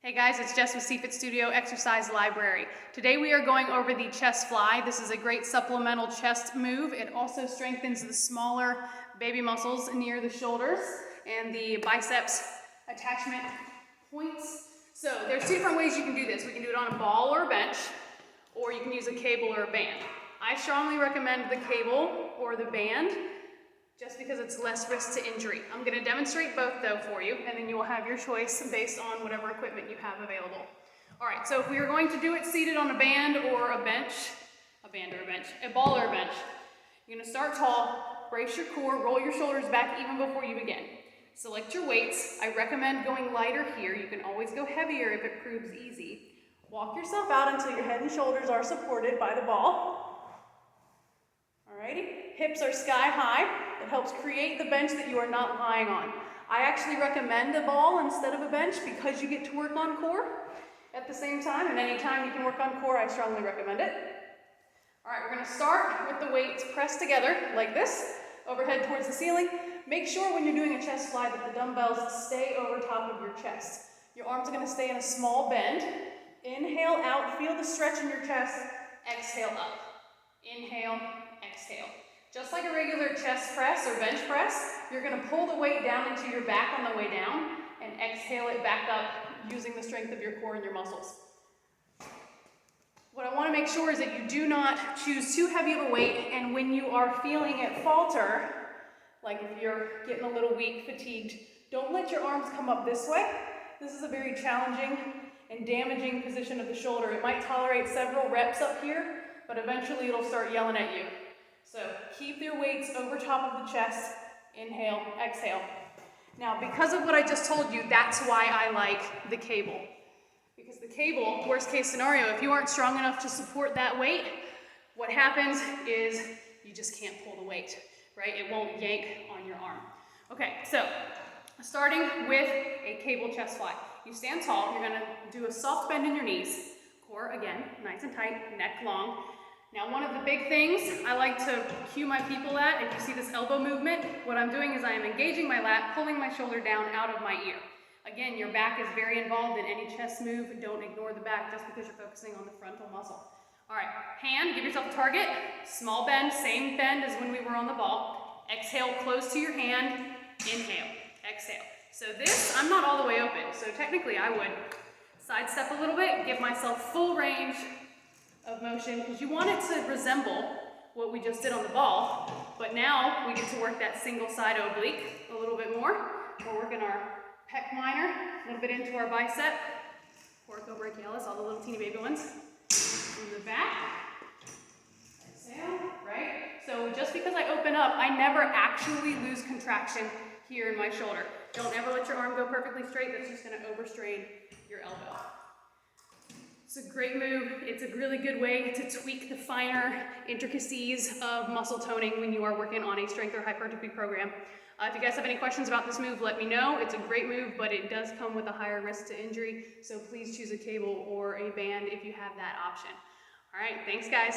Hey guys, it's Jess with CFit Studio Exercise Library. Today we are going over the chest fly. This is a great supplemental chest move. It also strengthens the smaller baby muscles near the shoulders and the biceps attachment points. So there's two different ways you can do this. We can do it on a ball or a bench, or you can use a cable or a band. I strongly recommend the cable or the band, just because it's less risk to injury. I'm going to demonstrate both though for you, and then you will have your choice based on whatever equipment you have available. All right, so if we are going to do it seated on a band or a bench, a ball or a bench, you're going to start tall, brace your core, roll your shoulders back even before you begin. Select your weights. I recommend going lighter here. You can always go heavier if it proves easy. Walk yourself out until your head and shoulders are supported by the ball. Alrighty, hips are sky high. It helps create the bench that you are not lying on. I actually recommend a ball instead of a bench because you get to work on core at the same time, and anytime you can work on core, I strongly recommend it. All right, we're gonna start with the weights pressed together like this, overhead towards the ceiling. Make sure when you're doing a chest fly that the dumbbells stay over top of your chest. Your arms are gonna stay in a small bend. Inhale out, feel the stretch in your chest. Exhale up. Inhale, exhale. Just like a regular chest press or bench press, you're going to pull the weight down into your back on the way down and exhale it back up using the strength of your core and your muscles. What I want to make sure is that you do not choose too heavy of a weight, and when you are feeling it falter, like if you're getting a little weak, fatigued, don't let your arms come up this way. This is a very challenging and damaging position of the shoulder. It might tolerate several reps up here, but eventually it'll start yelling at you. So keep your weights over top of the chest. Inhale, exhale. Now, because of what I just told you, that's why I like the cable. Because the cable, worst case scenario, if you aren't strong enough to support that weight, what happens is you just can't pull the weight, right? It won't yank on your arm. Okay, so starting with a cable chest fly. You stand tall, you're gonna do a soft bend in your knees. Core, again, nice and tight, neck long. Now, one of the big things I like to cue my people at, if you see this elbow movement, what I'm doing is I am engaging my lat, pulling my shoulder down out of my ear. Again, your back is very involved in any chest move. Don't ignore the back just because you're focusing on the frontal muscle. All right, hand, give yourself a target. Small bend, same bend as when we were on the ball. Exhale, close to your hand. Inhale, exhale. So this, I'm not all the way open. So technically I would sidestep a little bit, give myself full range of motion, because you want it to resemble what we just did on the ball, but now we get to work that single side oblique a little bit more. We're working our pec minor, a little bit into our bicep, coracobrachialis, all the little teeny baby ones. From the back, exhale, right? So just because I open up, I never actually lose contraction here in my shoulder. Don't ever let your arm go perfectly straight. That's just going to overstrain your elbow. It's a great move. It's a really good way to tweak the finer intricacies of muscle toning when you are working on a strength or hypertrophy program. If you guys have any questions about this move, let me know. It's a great move, but it does come with a higher risk to injury, so please choose a cable or a band if you have that option. All right, thanks guys.